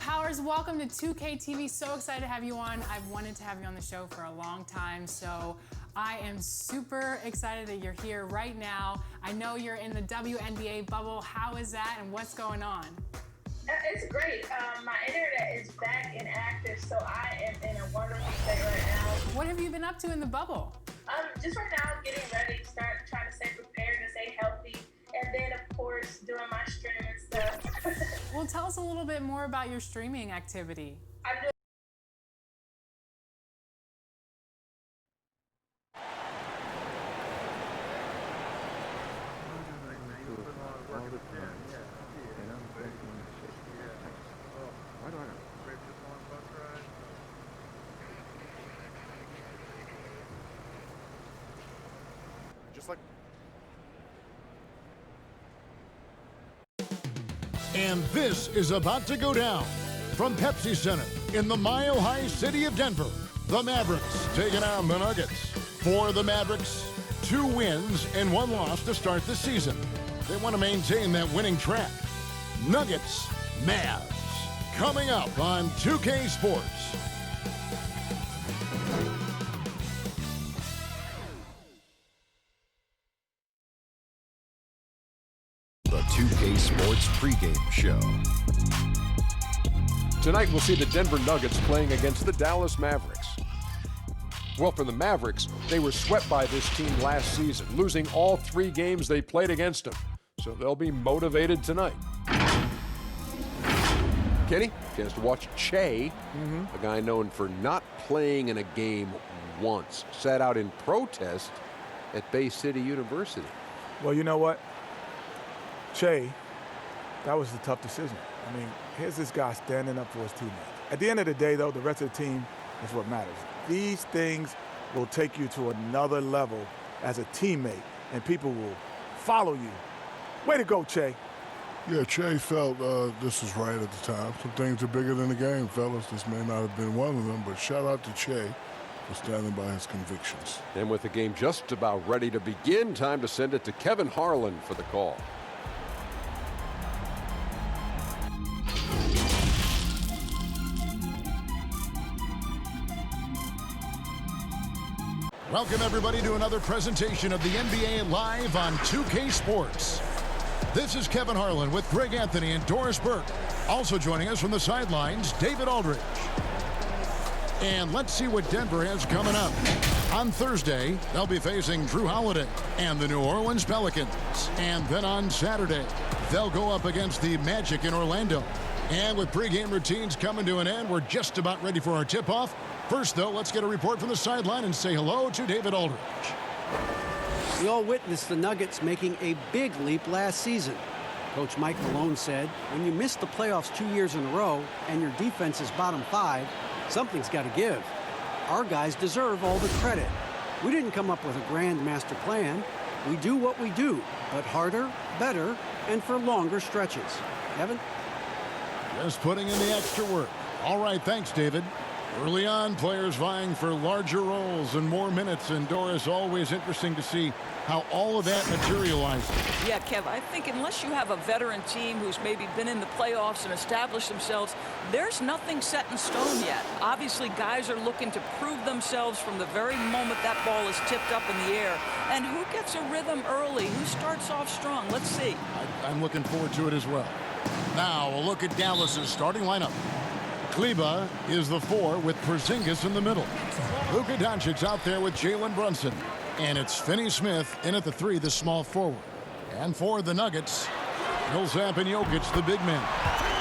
Powers, welcome to 2K TV. So excited to have you on. I've wanted to have you on the show for a long time, so I am super excited that you're here right now. I know you're in the WNBA bubble. How is that and what's going on? It's great. My internet is back and active, so I am in a wonderful state right now. What have you been up to in the bubble? Just right now, getting ready, trying to stay prepared and stay healthy, and then of course doing my streaming stuff. Well, tell us a little bit more about your streaming activity. I do. And this is about to go down from Pepsi Center in the Mile High city of Denver. The Mavericks taking on the Nuggets. For the Mavericks, 2 wins and 1 loss to start the season. They want to maintain that winning track. Nuggets, Mavs, coming up on 2K Sports. The 2K Sports pregame show. Tonight we'll see the Denver Nuggets playing against the Dallas Mavericks. Well, for the Mavericks, they were swept by this team last season, losing all 3 games they played against them. So they'll be motivated tonight. Kenny, chance to watch Che, a guy known for not playing in a game once, sat out in protest at Bay City University. Well, you know what? Che, that was a tough decision. I mean, here's this guy standing up for his teammates. At the end of the day, though, the rest of the team is what matters. These things will take you to another level as a teammate, and people will follow you. Way to go, Che. Yeah, Che felt this was right at the time. Some things are bigger than the game, fellas. This may not have been one of them, but shout out to Che for standing by his convictions. And with the game just about ready to begin, time to send it to Kevin Harlan for the call. Welcome, everybody, to another presentation of the NBA live on 2K Sports. This is Kevin Harlan with Greg Anthony and Doris Burke. Also joining us from the sidelines, David Aldridge. And let's see what Denver has coming up. On Thursday, they'll be facing Drew Holiday and the New Orleans Pelicans. And then on Saturday, they'll go up against the Magic in Orlando. And with pregame routines coming to an end, we're just about ready for our tip-off. First, though, let's get a report from the sideline and say hello to David Aldridge. We all witnessed the Nuggets making a big leap last season. Coach Mike Malone said, when you miss the playoffs 2 years in a row and your defense is bottom 5, something's got to give. Our guys deserve all the credit. We didn't come up with a grand master plan. We do what we do, but harder, better, and for longer stretches. Evan? Just putting in the extra work. All right, thanks, David. Early on, players vying for larger roles and more minutes, and Doris, always interesting to see how all of that materializes. Yeah, Kev, I think unless you have a veteran team who's maybe been in the playoffs and established themselves, there's nothing set in stone yet. Obviously, guys are looking to prove themselves from the very moment that ball is tipped up in the air. And who gets a rhythm early? Who starts off strong? Let's see. I'm looking forward to it as well. Now, a look at Dallas's starting lineup. Kleba is the 4 with Porzingis in the middle. Luka Doncic out there with Jalen Brunson. And it's Finney-Smith in at the 3, the small forward. And for the Nuggets, Millsap and Jokic, the big men.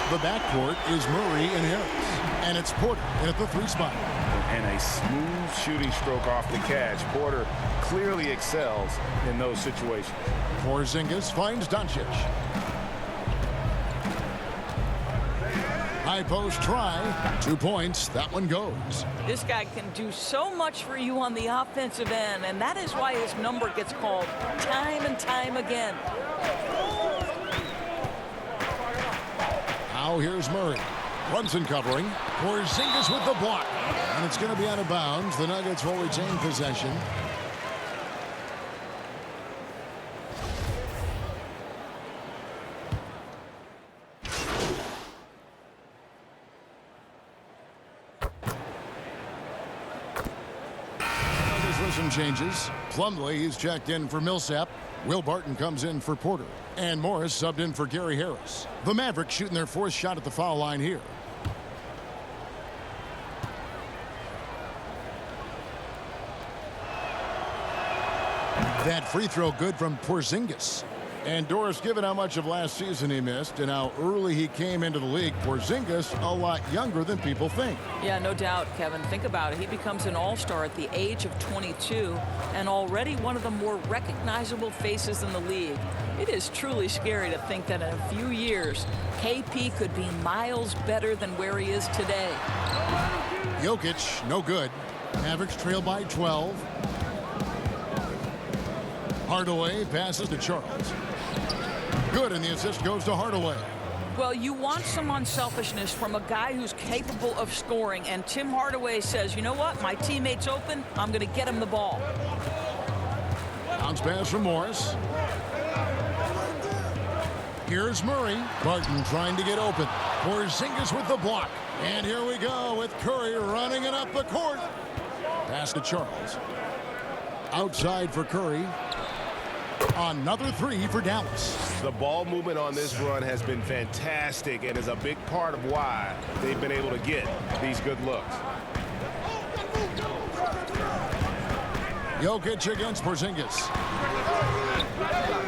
The backcourt is Murray and Harris. And it's Porter in at the 3 spot. And a smooth shooting stroke off the catch. Porter clearly excels in those situations. Porzingis finds Doncic. High post try. 2 points. That one goes. This guy can do so much for you on the offensive end, and that is why his number gets called time and time again. Now here's Murray. Brunson covering. Porzingis with the block. And it's going to be out of bounds. The Nuggets will retain possession. some changes. Plumlee is checked in for Millsap. Will Barton comes in for Porter. And Morris subbed in for Gary Harris. The Mavericks shooting their 4th shot at the foul line here. That free throw good from Porzingis. And Doris, given how much of last season he missed and how early he came into the league, Porzingis a lot younger than people think. Yeah, no doubt, Kevin. Think about it. He becomes an all-star at the age of 22 and already one of the more recognizable faces in the league. It is truly scary to think that in a few years, KP could be miles better than where he is today. Jokic, no good. Mavericks trail by 12. Hardaway passes to Charles. Good, and the assist goes to Hardaway. Well, you want some unselfishness from a guy who's capable of scoring, and Tim Hardaway says, you know what, my teammate's open, I'm going to get him the ball. Bounce pass from Morris. Here's Murray. Barton trying to get open. Porzingis with the block. And here we go with Curry running it up the court. Pass to Charles. Outside for Curry. Another 3 for Dallas. The ball movement on this run has been fantastic and is a big part of why they've been able to get these good looks. Jokic against Porzingis.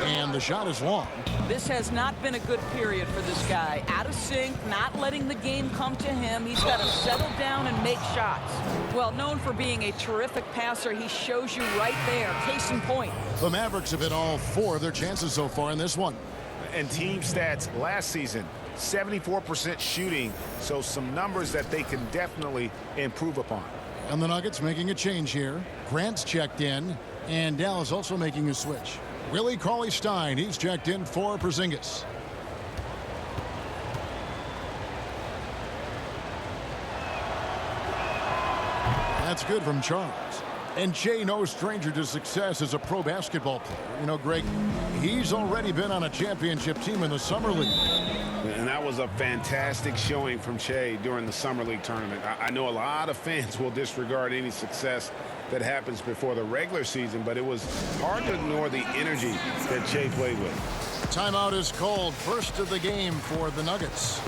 And the shot is long. This has not been a good period for this guy. Out of sync, not letting the game come to him. He's got to settle down and make shots. Well, known for being a terrific passer, he shows you right there. Case in point. The Mavericks have hit all 4 of their chances so far in this one. And team stats last season, 74% shooting, so some numbers that they can definitely improve upon. And the Nuggets making a change here. Grant's checked in, and Dallas also making a switch. Willie Cauley-Stein, he's checked in for Porzingis. That's good from Charles. And Shea, no stranger to success as a pro basketball player. You know, Greg, he's already been on a championship team in the Summer League. And that was a fantastic showing from Shea during the Summer League tournament. I know a lot of fans will disregard any success that happens before the regular season, but it was hard to ignore the energy that Shea played with. Timeout is called. First of the game for the Nuggets.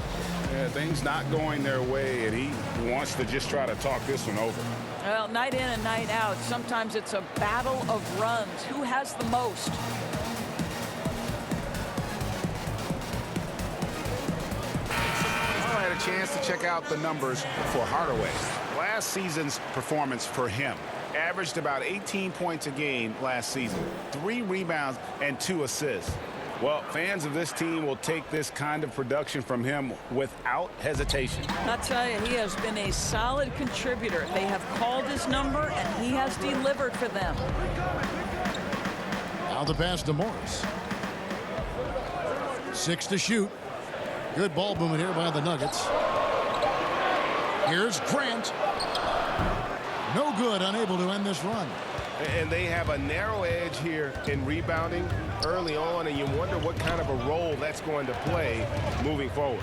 Yeah, things not going their way, and he wants to just try to talk this one over. Well, night in and night out, sometimes it's a battle of runs. Who has the most? I had a chance to check out the numbers for Hardaway. Last season's performance for him averaged about 18 points a game last season, 3 rebounds and 2 assists. Well, fans of this team will take this kind of production from him without hesitation. I'll tell you, he has been a solid contributor. They have called his number, and he has delivered for them. Now the pass to Morris. 6 to shoot. Good ball movement here by the Nuggets. Here's Grant. No good, unable to end this run. And they have a narrow edge here in rebounding early on, and you wonder what kind of a role that's going to play moving forward.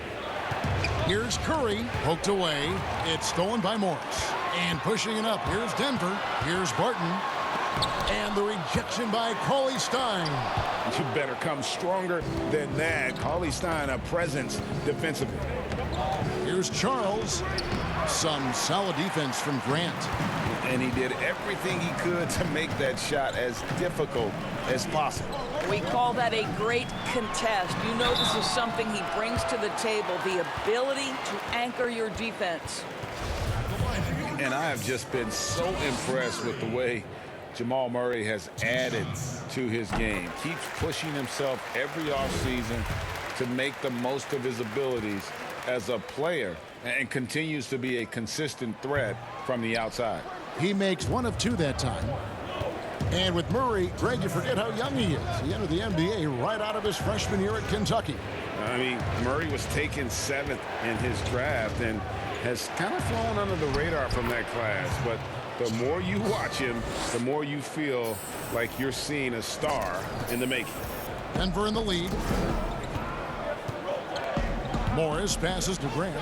Here's Curry, poked away. It's stolen by Morris. And pushing it up, here's Denver. Here's Barton. And the rejection by Cauley-Stein. You better come stronger than that. Cauley-Stein, a presence defensively. Here's Charles. Some solid defense from Grant. And he did everything he could to make that shot as difficult as possible. We call that a great contest. You know this is something he brings to the table, the ability to anchor your defense. And I have just been so impressed with the way Jamal Murray has added to his game. Keeps pushing himself every offseason to make the most of his abilities as a player and continues to be a consistent threat from the outside. He makes 1 of 2 that time. And with Murray, Greg, you forget how young he is. He entered the NBA right out of his freshman year at Kentucky. I mean, Murray was taken 7th in his draft and has kind of flown under the radar from that class. But the more you watch him, the more you feel like you're seeing a star in the making. Denver in the lead. Morris passes to Grant.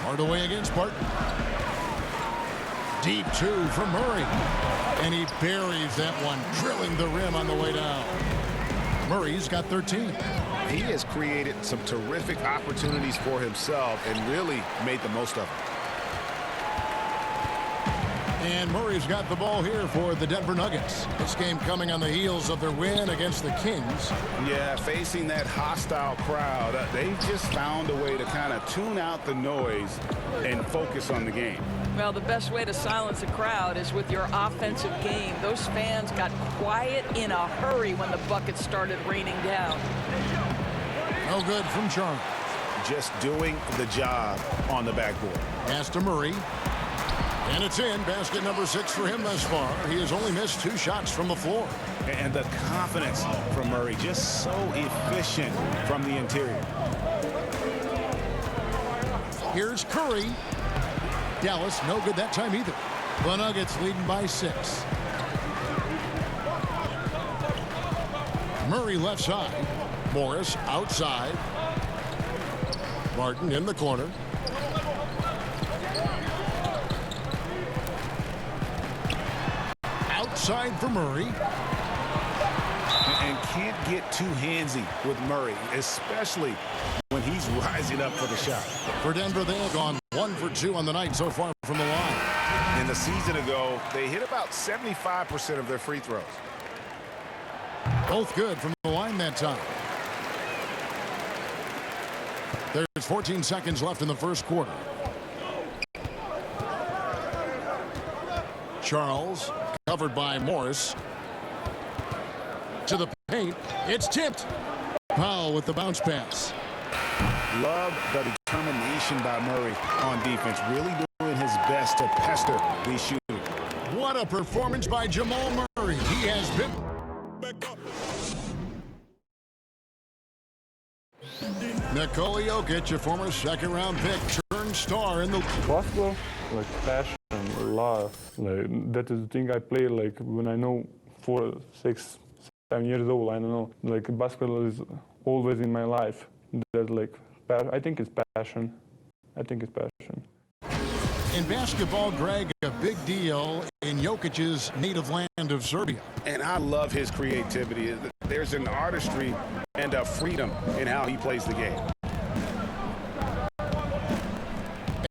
Hardaway against Barton. Deep two from Murray. And he buries that one, drilling the rim on the way down. Murray's got 13. He has created some terrific opportunities for himself and really made the most of them. And Murray's got the ball here for the Denver Nuggets. This game coming on the heels of their win against the Kings. Yeah, facing that hostile crowd, they've just found a way to kind of tune out the noise and focus on the game. Well, the best way to silence a crowd is with your offensive game. Those fans got quiet in a hurry when the buckets started raining down. No good from Charles. Just doing the job on the backboard. Pass to Murray. And it's in. Basket number 6 for him thus far. He has only missed 2 shots from the floor. And the confidence from Murray, just so efficient from the interior. Here's Curry. Dallas, no good that time either. The Nuggets leading by 6. Murray left side. Morris outside. Martin in the corner. Outside for Murray. And can't get too handsy with Murray, especially when he's rising up for the shot. For Denver, they have gone 1 for 2 on the night so far from the line. In the season ago, they hit about 75% of their free throws. Both good from the line that time. There's 14 seconds left in the first quarter. Charles, covered by Morris. To the paint. It's tipped. Powell with the bounce pass. Love the determination by Murray on defense. Really doing his best to pester these shooters. What a performance by Jamal Murray. He has been... Nikola Jokic, a former second-round pick, turned star in the... Basketball, like passion, love. Like that is the thing I play like when I know 4, 6, 7 years old. I don't know. Like basketball is always in my life. There's like I think it's passion. I think it's passion. In basketball, Greg, a big deal in Jokic's native land of Serbia. And I love his creativity. There's an artistry and a freedom in how he plays the game.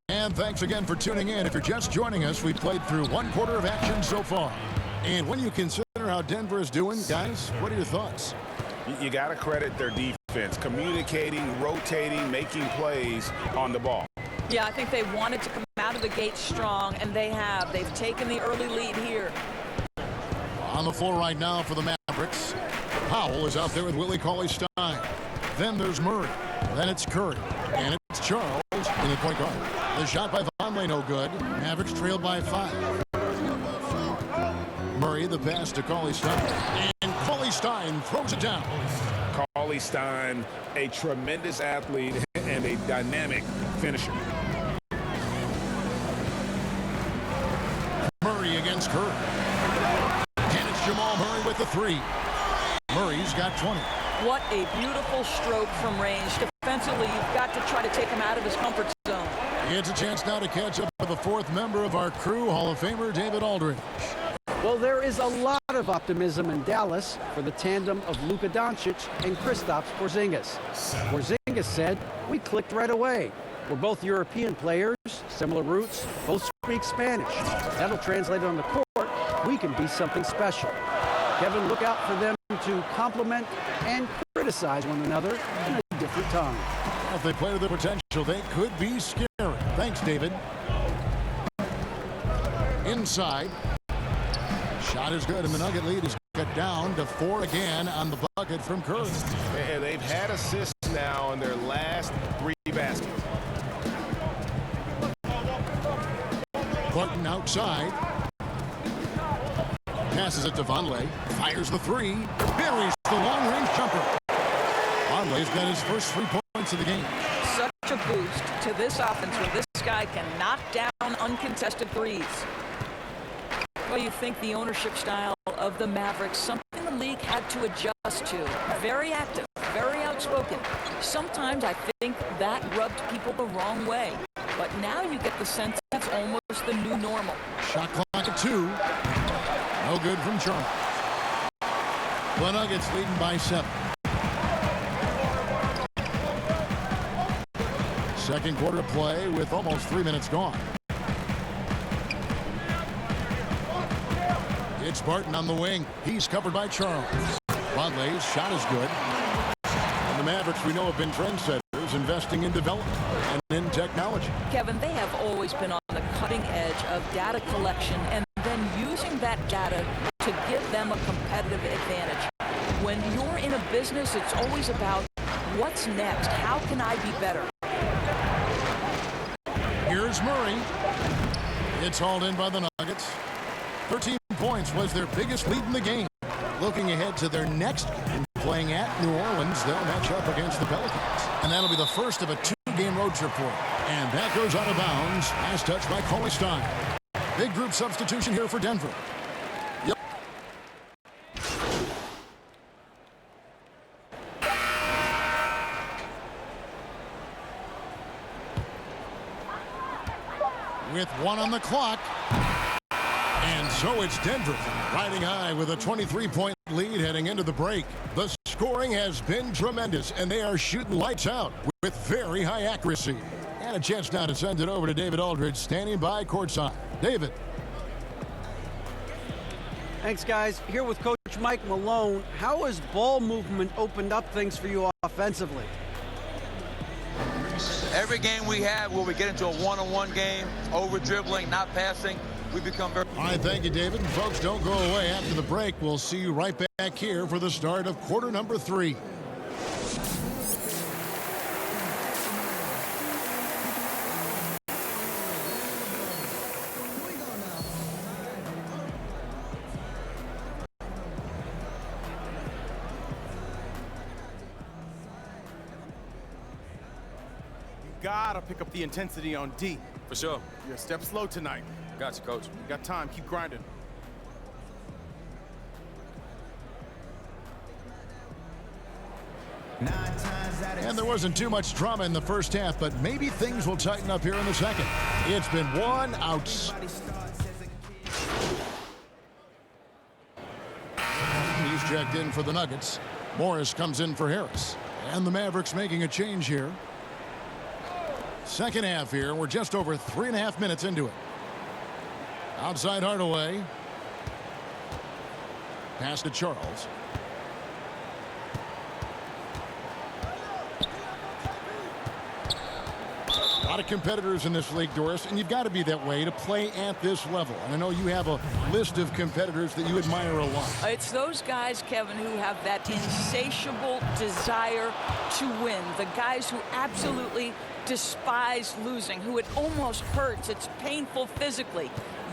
And thanks again for tuning in. If you're just joining us, we played through 1 quarter of action so far. And when you consider how Denver is doing, guys, what are your thoughts? You got to credit their defense, communicating, rotating, making plays on the ball. Yeah, I think they wanted to come out of the gate strong, and they have. They've taken the early lead here. On the floor right now for the Mavericks. Powell is out there with Willie Cauley-Stein. Then there's Murray. Then it's Curry. And it's Charles in the point guard. The shot by Vonleh no good. Mavericks trailed by 5. Murray, the pass to Cauley-Stein. And Cauley-Stein throws it down. Cauley-Stein, a tremendous athlete and a dynamic finisher. Murray against Curry. And it's Jamal Murray with the 3. Murray's got 20. What a beautiful stroke from range. Defensively, you've got to try to take him out of his comfort zone. It's a chance now to catch up with the 4th member of our crew, Hall of Famer David Aldridge. Well, there is a lot of optimism in Dallas for the tandem of Luka Doncic and Kristaps Porzingis. Porzingis said, "We clicked right away. We're both European players, similar roots, both speak Spanish. That'll translate on the court. We can be something special." Kevin, look out for them to compliment and criticize one another in a different tongue. If they play to their potential, they could be scary. Thanks, David. Inside. Shot is good, and the Nugget lead is cut down to 4 again on the bucket from Curry. And they've had assists now in their last 3 baskets. Barton outside. Passes it to Vonleh. Fires the 3. Buries the long-range jumper. Vonleh's got his first 3 points of the game. Such a boost to this offense when this guy can knock down uncontested threes. Well, you think the ownership style of the Mavericks, something the league had to adjust to. Very active, very outspoken. Sometimes I think that rubbed people the wrong way. But now you get the sense it's almost the new normal. Shot clock at 2. No good from Charles. The Nuggets leading by 7. Second quarter play with almost 3 minutes gone. It's Barton on the wing. He's covered by Charles. Vonleh's shot is good. And the Mavericks, we know, have been trendsetters, investing in development and in technology. Kevin, they have always been on the cutting edge of data collection and then using that data to give them a competitive advantage. When you're in a business, it's always about what's next? How can I be better? Here's Murray. It's hauled in by the Nuggets. 13 points was their biggest lead in the game. Looking ahead to their next game, playing at New Orleans, they'll match up against the Pelicans. And that'll be the first of a 2-game road trip for them. And that goes out of bounds. Last touch by Coley Stein. Big group substitution here for Denver. Yep. With 1 on the clock. And so it's Denver riding high with a 23-point lead heading into the break. The scoring has been tremendous, and they are shooting lights out with very high accuracy. And a chance now to send it over to David Aldridge, standing by courtside. David. Thanks, guys. Here with Coach Mike Malone. How has ball movement opened up things for you offensively? Every game we have where we get into a one-on-one game, over dribbling, not passing, we become very... All right, thank you, David. And folks, don't go away. After the break, we'll see you right back here for the start of quarter number 3. Gotta pick up the intensity on D. For sure. You're a step slow tonight. Got you, Coach. You got time. Keep grinding. And there wasn't too much drama in the first half, but maybe things will tighten up here in the second. It's been one out. He's checked in for the Nuggets. Morris comes in for Harris. And the Mavericks making a change here. Second half here. We're just over 3.5 minutes into it. Outside Hardaway. Pass to Charles. A lot of competitors in this league, Doris, and you've got to be that way to play at this level. And I know you have a list of competitors that you admire a lot. It's those guys, Kevin, who have that insatiable desire to win. The guys who absolutely despise losing, who it almost hurts. It's painful physically.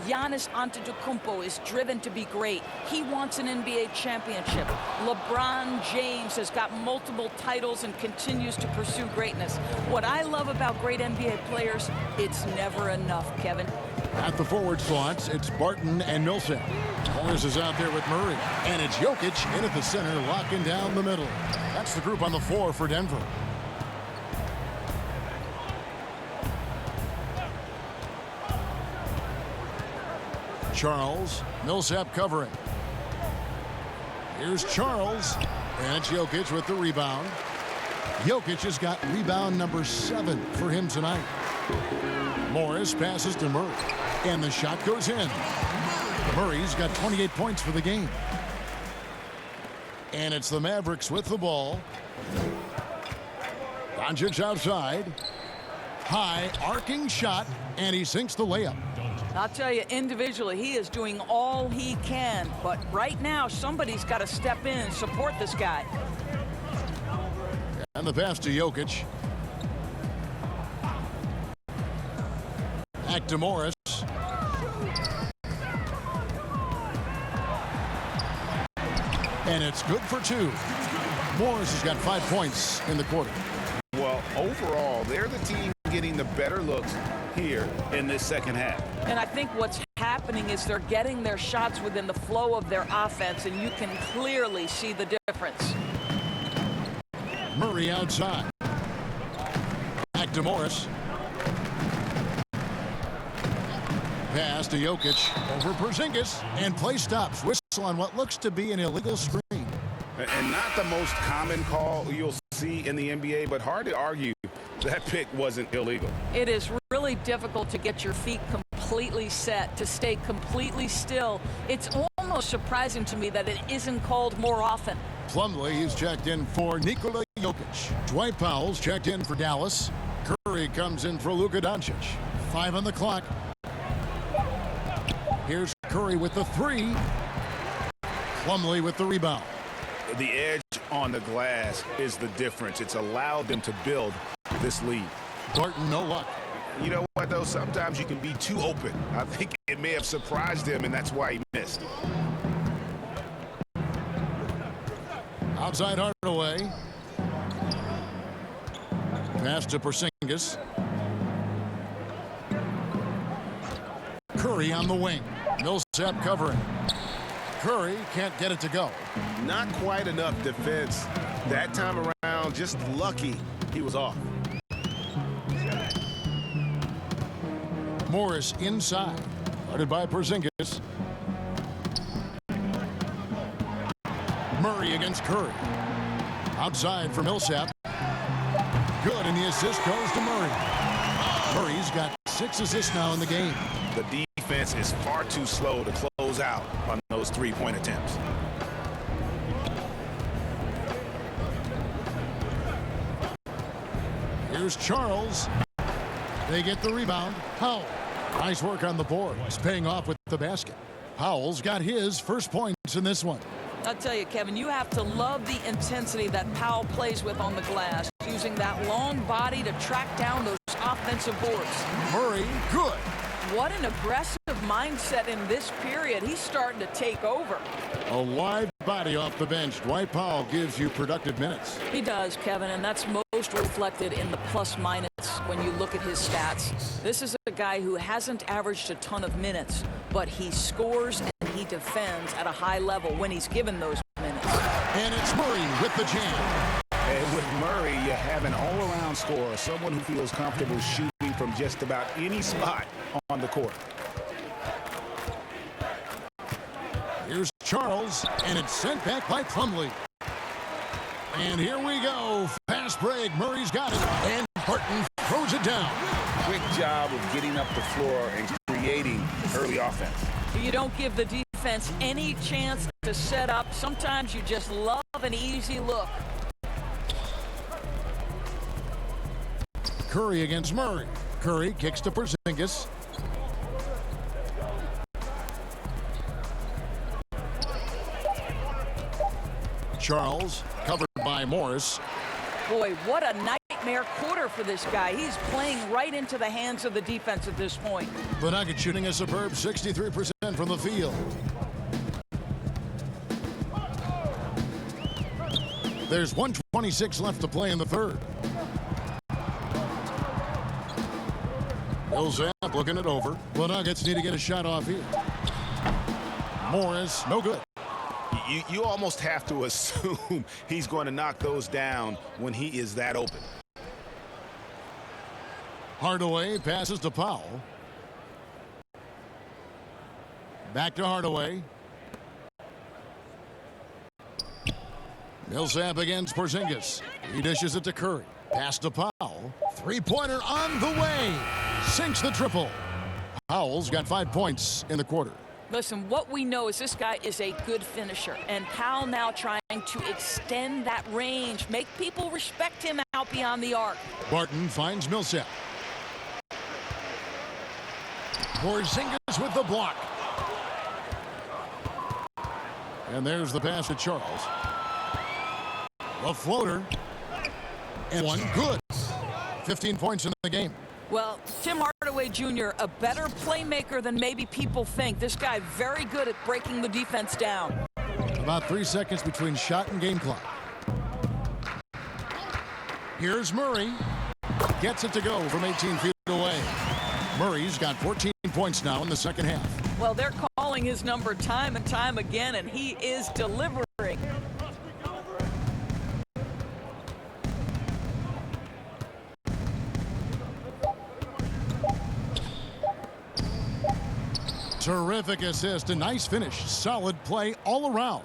Giannis Antetokounmpo is driven to be great. He wants an NBA championship. LeBron James has got multiple titles and continues to pursue greatness. What I love about great NBA players, it's never enough, Kevin. At the forward spots, it's Barton and Millsap. Morris is out there with Murray. And it's Jokic in at the center, locking down the middle. That's the group on the floor for Denver. Charles, Millsap covering. Here's Charles, and it's Jokic with the rebound. Jokic has got rebound number 7 for him tonight. Morris passes to Murray, and the shot goes in. Murray's got 28 points for the game. And it's the Mavericks with the ball. Doncic outside. High arcing shot, and he sinks the layup. I'll tell you, individually, he is doing all he can. But right now, somebody's got to step in and support this guy. And the pass to Jokic. Back to Morris. And it's good for 2. Morris has got 5 points in the quarter. Well, overall, they're the team getting the better looks here in this second half. And I think what's happening is they're getting their shots within the flow of their offense, and you can clearly see the difference. Murray outside. Back to Morris. Pass to Jokic over Porzingis, and play stops. Whistle on what looks to be an illegal screen. And not the most common call you'll see in the NBA, but hard to argue that pick wasn't illegal. It is really difficult to get your feet completely set, to stay completely still. It's almost surprising to me that it isn't called more often. Plumlee is checked in for Nikola Jokic. Dwight Powell's checked in for Dallas. Curry comes in for Luka Doncic. 5 on the clock. Here's Curry with the 3. Plumlee with the rebound. The edge on the glass is the difference. It's allowed them to build this lead. Barton, no luck. You know what, though? Sometimes you can be too open. I think it may have surprised him, and that's why he missed. Outside Hardaway. Pass to Porzingis. Curry on the wing. Millsap covering. Curry can't get it to go. Not quite enough defense that time around. Just lucky he was off. Morris inside. Guarded by Porzingis. Murray against Curry. Outside for Millsap. Good, and the assist goes to Murray. Murray's got 6 assists now in the game. The defense is far too slow to close out on those three-point attempts. Here's Charles. They get the rebound. Powell. Nice work on the board. He's paying off with the basket. Powell's got his first points in this one. I'll tell you, Kevin, you have to love the intensity that Powell plays with on the glass, using that long body to track down those offensive boards. Murray, good. What an aggressive mindset in this period. He's starting to take over. A live body off the bench. Dwight Powell gives you productive minutes. He does, Kevin, and that's most reflected in the plus-minus when you look at his stats. This is a guy who hasn't averaged a ton of minutes, but he scores and he defends at a high level when he's given those minutes. And it's Murray with the jam. And with Murray, you have an all-around scorer, someone who feels comfortable shooting from just about any spot on the court. Here's Charles, and it's sent back by Plumlee. And here we go. Fast break. Murray's got it. And Barton throws it down. Quick job of getting up the floor and creating early offense. You don't give the defense any chance to set up. Sometimes you just love an easy look. Curry against Murray. Curry kicks to Porzingis. Charles covered by Morris. Boy, what a nightmare quarter for this guy. He's playing right into the hands of the defense at this point. The Nuggets shooting a superb 63% from the field. There's 1:26 left to play in the third. Millsap looking it over. The Nuggets need to get a shot off here. Morris, no good. You almost have to assume he's going to knock those down when he is that open. Hardaway passes to Powell. Back to Hardaway. Millsap against Porzingis. He dishes it to Curry. Pass to Powell. Three-pointer on the way. Sinks the triple. Powell's got 5 points in the quarter. Listen, what we know is this guy is a good finisher, and Powell now trying to extend that range, make people respect him out beyond the arc. Barton finds Millsap. Porzingis with the block. And there's the pass to Charles. A floater. And one good. 15 points in the game. Well, Tim Hardaway Jr., a better playmaker than maybe people think. This guy very good at breaking the defense down. About 3 seconds between shot and game clock. Here's Murray. Gets it to go from 18 feet away. Murray's got 14 points now in the second half. Well, they're calling his number time and time again, and he is delivering. Terrific assist, a nice finish, solid play all around.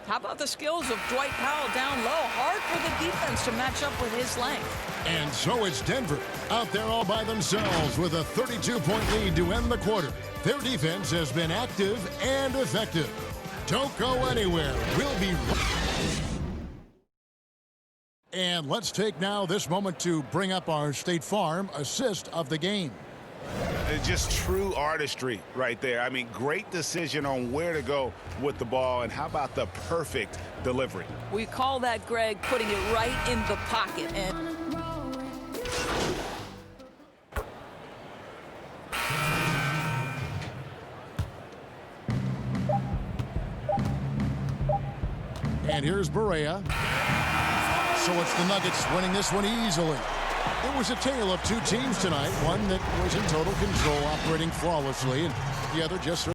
How about the skills of Dwight Powell down low? Hard for the defense to match up with his length. And so it's Denver out there all by themselves with a 32-point lead to end the quarter. Their defense has been active and effective. Don't go anywhere. We'll be right. And let's take now this moment to bring up our State Farm assist of the game. It's just true artistry right there. I mean, great decision on where to go with the ball, and how about the perfect delivery? We call that, Greg, putting it right in the pocket. And here's Berea. So it's the Nuggets winning this one easily. It was a tale of two teams tonight, one that was in total control, operating flawlessly, and the other just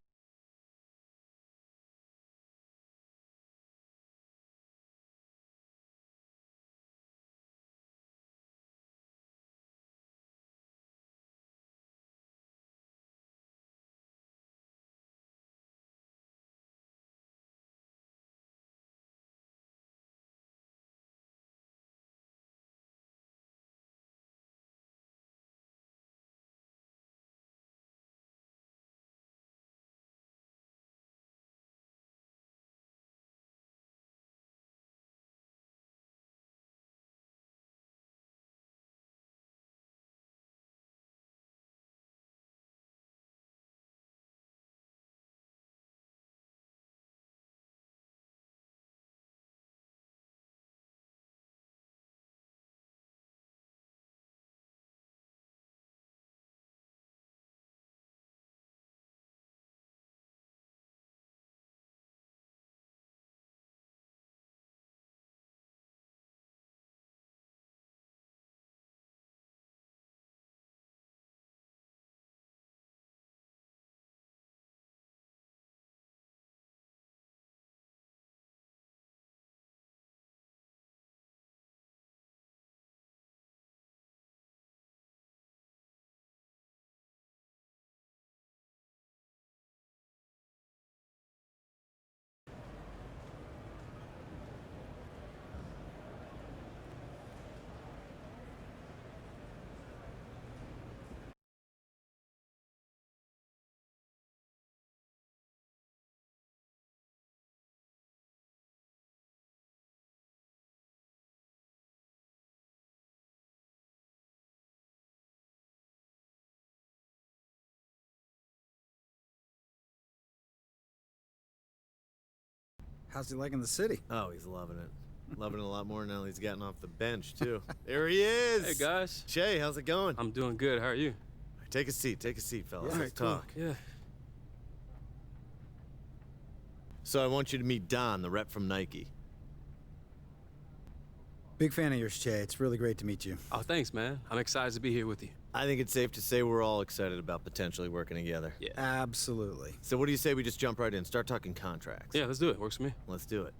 How's he liking the city? Oh, he's loving it. Loving it a lot more now he's gotten off the bench, too. There he is. Hey, guys. Shay, how's it going? I'm doing good. How are you? Take a seat, fellas. Yeah, Let's cool. talk. Yeah. So I want you to meet Don, the rep from Nike. Big fan of yours, Che. It's really great to meet you. Oh, thanks, man. I'm excited to be here with you. I think it's safe to say we're all excited about potentially working together. Yeah. Absolutely. So what do you say we just jump right in, start talking contracts? Yeah, let's do it. Works for me. Let's do it.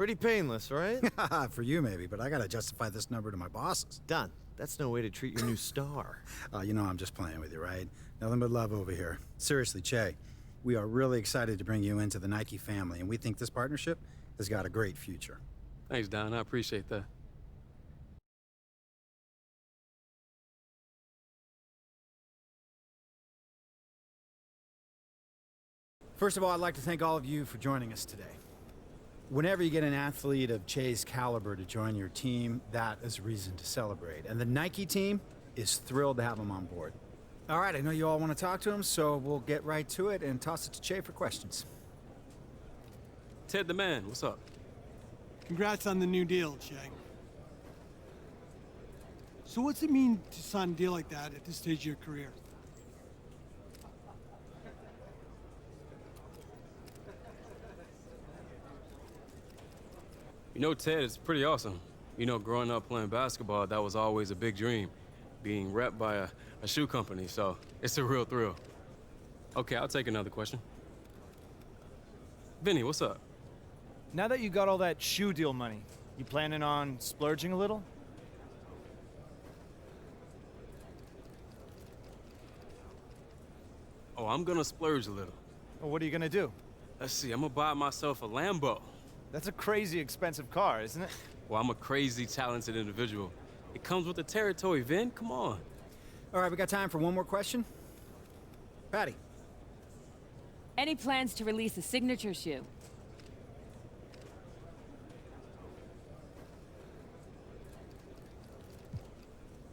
Pretty painless, right? For you, maybe, but I gotta justify this number to my bosses. Done. That's no way to treat your new star. You know I'm just playing with you, right? Nothing but love over here. Seriously, Che, we are really excited to bring you into the Nike family, and we think this partnership has got a great future. Thanks, Don. I appreciate that. First of all, I'd like to thank all of you for joining us today. Whenever you get an athlete of Che's caliber to join your team, that is reason to celebrate. And the Nike team is thrilled to have him on board. All right, I know you all want to talk to him, so we'll get right to it and toss it to Che for questions. Ted the man, what's up? Congrats on the new deal, Che. So what's it mean to sign a deal like that at this stage of your career? You know, Ted, it's pretty awesome. You know, growing up playing basketball, that was always a big dream, being repped by a shoe company, so it's a real thrill. Okay, I'll take another question. Vinny, what's up? Now that you got all that shoe deal money, you planning on splurging a little? Oh, I'm gonna splurge a little. Well, what are you gonna do? Let's see, I'm gonna buy myself a Lambo. That's a crazy expensive car, isn't it? Well, I'm a crazy talented individual. It comes with the territory, Vin, come on. All right, we got time for one more question. Patty. Any plans to release a signature shoe?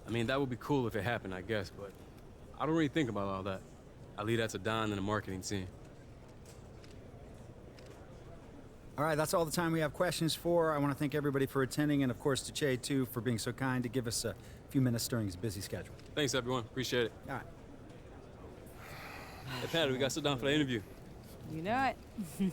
I mean, that would be cool if it happened, I guess, but I don't really think about all that. I leave that to Don and the marketing team. All right, that's all the time we have questions for. I want to thank everybody for attending, and of course to Che, too, for being so kind to give us a few minutes during his busy schedule. Thanks, everyone. Appreciate it. All right. Hey, Patty, we got to sit down for the interview. You know it.